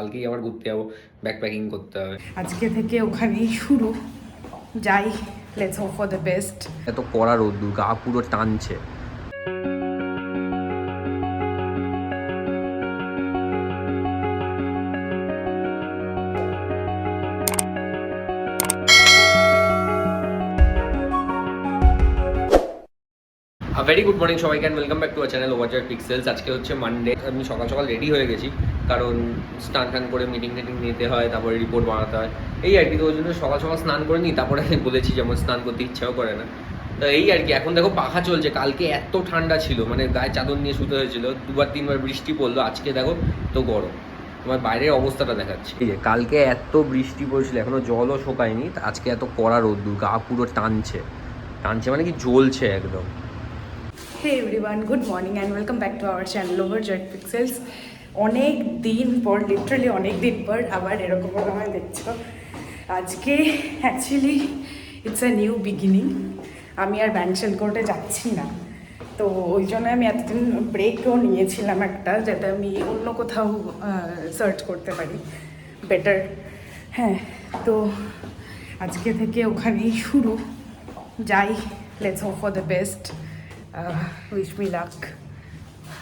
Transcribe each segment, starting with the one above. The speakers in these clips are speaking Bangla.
কালকেই আবার ঘুরতে যাবো, ব্যাগ প্যাকিং করতে হবে। আজকে থেকে ওখানেই শুরু, যাই, let's hope for the best. এত কড়া রোদ্দুর, গা পুরো টানছে। ভেরি গুড মর্নিং সবাইকে, and welcome back to our channel overjoyed pixels. আজকে হচ্ছে মানডে। আমি সকাল সকাল রেডি হয়ে গেছি, কারণ স্নান টান করে মিটিং টিটিং নিতে হয়, তারপরে রিপোর্ট বানাতে হয়, এই আর কি। তো ওই জন্য সকাল সকাল স্নান করে নিই, তারপরে বলেছি যেমন স্নান করতে ইচ্ছাও করে না। তো এই আর কি, এখন দেখো পাখা চলছে। কালকে এত ঠান্ডা ছিল, মানে গায়ে চাদর নিয়ে শুতে হয়েছিল, 2-3 বার বৃষ্টি পড়লো, আজকে দেখো তো গরম। তোমার বাইরের অবস্থাটা দেখাচ্ছি। এই যে কালকে এত বৃষ্টি পড়েছিল, এখনো জলও শোকায়নি, আজকে এত কড়া রোদ্দুর, গা পুরো টানছে মানে কি জ্বলছে একদম। Hey everyone, good morning and welcome back to our channel overjoyed pixels. অনেক দিন পর, লিটারালি অনেক দিন পর আবার এরকম আমায় দেখছো। আজকে actually it's a new beginning. আমি আর ব্যাংশেল কোর্টে যাচ্ছি না, তো ওই জন্য আমি এতদিন ব্রেকও নিয়েছিলাম একটা, যাতে আমি অন্য কোথাও সার্চ করতে পারি বেটার। হ্যাঁ, তো আজকে থেকে ওখানেই শুরু, যাই, let's hope for the best, wish me luck.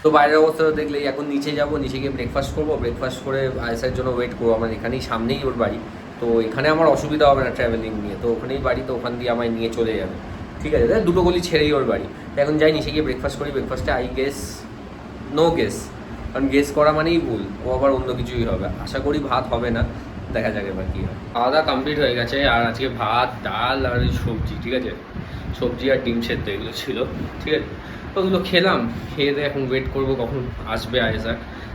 তো বাইরের অবস্থাটা দেখলেই, এখন নিচে যাব, নিচে গিয়ে ব্রেকফাস্ট করবো, ব্রেকফাস্ট করে আয়েসার জন্য ওয়েট করবো। আমার এখানেই সামনেই ওর বাড়ি, তো এখানে আমার অসুবিধা হবে না ট্রাভেলিং নিয়ে, তো ওখানেই বাড়ি, তো ওখান দিয়ে আমায় নিয়ে চলে যাবে। ঠিক আছে, তাই 2 গলি ছেড়েই ওর বাড়ি। তো এখন যাই, নিচে গিয়ে ব্রেকফাস্ট করি। ব্রেকফাস্টে আই গেস, নো গেস, কারণ গেস করা মানেই ভুল, ও আবার অন্য কিছুই হবে। আশা করি ভাত হবে না, দেখা যাক এবার কী হয়। খাওয়া দাওয়া কমপ্লিট হয়ে গেছে, আর আজকে ভাত, ডাল আর সবজি, ঠিক আছে, সবজি আর ডিম সেদ্ধ এগুলো ছিল, ঠিক আছে। ওগুলো খেলাম, খেয়ে দিয়ে এখন ওয়েট করবো কখন আসবে আয়েসা।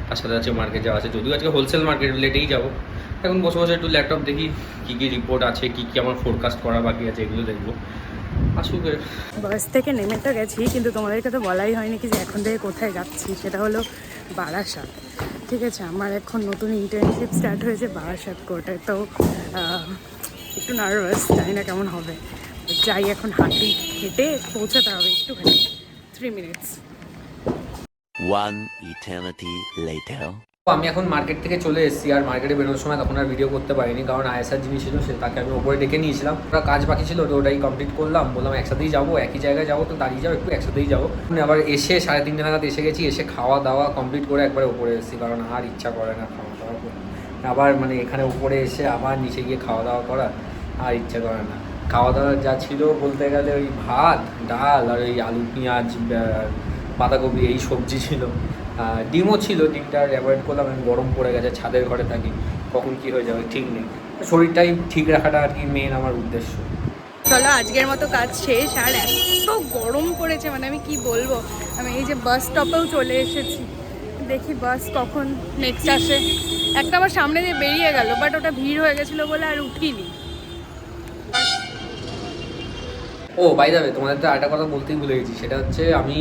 তার সাথে আছে মার্কেট যাওয়া আছে, যদিও আজকে হোলসেল মার্কেট রিলেটেই যাবো। এখন বসে বসে একটু ল্যাপটপ দেখি, কী কী রিপোর্ট আছে, কী কী আমার ফোরকাস্ট করা বাকি আছে, এগুলো দেখবো। আসুক। বাস থেকে নেমে তো গেছি, কিন্তু তোমাদেরকে তো বলাই হয়নি কি যে এখন থেকে কোথায় যাচ্ছি। সেটা হলো বারাসাত। ঠিক আছে, আমার এখন নতুন ইন্টার্নশিপ স্টার্ট হয়েছে বারাসাত কোর্টে, তো একটু নার্ভাস, জানি না কেমন হবে। যাই, এখন হেঁটে পৌঁছাতে হবে একটুখানি, 3 মিনিটস। One eternity later. আমি এখন মার্কেট থেকে চলে এসেছি, আর মার্কেটে বেরোনোর সময় তখন আর ভিডিও করতে পারিনি, কারণ আয়েসার জিনিস ছিল, সে তাকে আমি ওপরে ডেকে নিয়েছিলাম। ওরা কাজ বাকি ছিল, তো ওটাই কমপ্লিট করলাম। বললাম একসাথেই যাবো, একই জায়গায় যাবো, তো দাঁড়িয়ে যাবো একটু, একসাথেই যাবো। আবার এসে 3:30 নাগাদ এসে গেছি, এসে খাওয়া দাওয়া কমপ্লিট করে একবারে ওপরে এসেছি, কারণ আর ইচ্ছা করে না খাওয়া দাওয়া করে। আবার মানে এখানে উপরে এসে আবার নিচে গিয়ে খাওয়া দাওয়া করা আর ইচ্ছা করে না। খাওয়া দাওয়া যা ছিল বলতে গেলে, ওই ভাত, ডাল আর ওই আলু পেঁয়াজ বাঁধাকপি এই সবজি ছিল, ডিমও ছিল। ডিমটা অ্যাভয়েড করলাম, আমি গরম পড়ে গেছে, ছাদের ঘরে থাকি, কখন কী হয়ে যাবে ঠিক নেই। শরীরটাই ঠিক রাখাটা আর কি মেন আমার উদ্দেশ্য। চলো, আজকের মতো কাজ শেষ। আর এত গরম পড়েছে, মানে আমি কি বলবো। আমি এই যে বাস স্টপেও চলে এসেছি, দেখি বাস কখন নেক্সট আসে। একটা আমার সামনে দিয়ে বেরিয়ে গেল, বাট ওটা ভিড় হয়ে গেছিলো বলে আর উঠিনি। ও বাই দ্য ওয়ে, তোমাদের তো একটা কথা বলতেই ভুলে গেছি, সেটা হচ্ছে আমি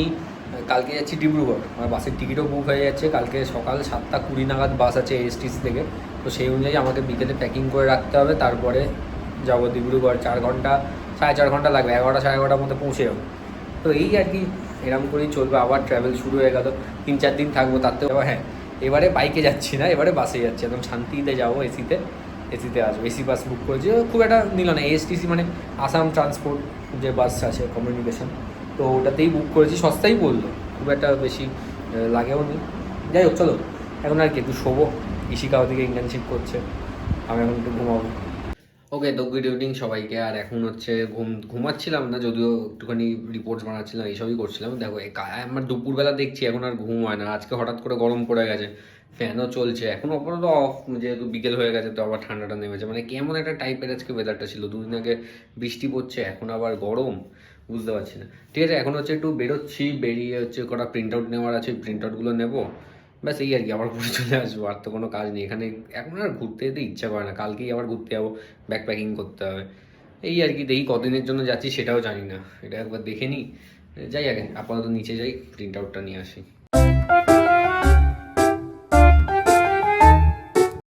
কালকে যাচ্ছি ডিব্রুগড়। আমার বাসের টিকিটও বুক হয়ে যাচ্ছে, কালকে সকাল 7:20 নাগাদ বাস আছে এএসটিসি থেকে। তো সেই অনুযায়ী আমাকে বিকেলে প্যাকিং করে রাখতে হবে, তারপরে যাবো ডিব্রুগড়। 4 ঘন্টা, 4.5 ঘন্টা লাগবে, 11টা 11:30 মধ্যে পৌঁছে যাবো। তো এই আর কি, এরকম করেই চলবে। আবার ট্রাভেল শুরু হয়ে গেল, 3-4 দিন থাকবো তাতেও। হ্যাঁ, এবারে বাইকে যাচ্ছি না, এবারে বাসে যাচ্ছি, একদম শান্তিতে যাবো, এসিতে আসবো। এসি বাস বুক করেছি, খুব একটা নিল না। এএসটিসি মানে আসাম ট্রান্সপোর্ট যে বাস আছে, কমিউনিকেশন, তো ওটাতেই বুক করেছি, সস্তাই পড়লো, খুব একটা বেশি লাগেও নি। যাই হোক, চলো এখন আর কি একটু শোবো। ইশিকা ওদিকে ইন্টার্নশিপ করছে, আমি এখন একটু ঘুমাবো। ওকে, তো গুড ইভিনিং সবাইকে। আর এখন হচ্ছে ঘুমাচ্ছিলাম না, যদিও একটুখানি রিপোর্টস বানাচ্ছিলাম, এইসবই করছিলাম। দেখো আমার দুপুরবেলা দেখছি এখন আর ঘুম হয় না। আজকে হঠাৎ করে গরম পড়ে গেছে, ফ্যানও চলছে, এখন আপাতত অফ, যেহেতু বিকেল হয়ে গেছে, তো আবার ঠান্ডাটা নেমেছে। মানে কেমন একটা টাইপের আজকে ওয়েদারটা ছিল। 2 দিন আগে বৃষ্টি পড়ছে, এখন আবার গরম, বুঝতে পারছি না। ঠিক আছে, এখন হচ্ছে একটু বেরোচ্ছি, বেরিয়ে হচ্ছে কটা প্রিন্ট আউট নেওয়ার আছে, প্রিন্ট আউটগুলো নেবো, ব্যাস এই আর কি। আবার ঘুরে চলে আসবো, আর তো কোনো কাজ নেই এখানে। এখন আর ঘুরতে যেতে ইচ্ছা করে না, কালকেই আবার ঘুরতে যাবো, ব্যাগ প্যাকিং করতে হবে, এই আর কি। দেখি কদিনের জন্য যাচ্ছি সেটাও জানি না, এটা একবার দেখে নিই। যাই আগে, আপাতত নিচে যাই, প্রিন্ট আউটটা নিয়ে আসি।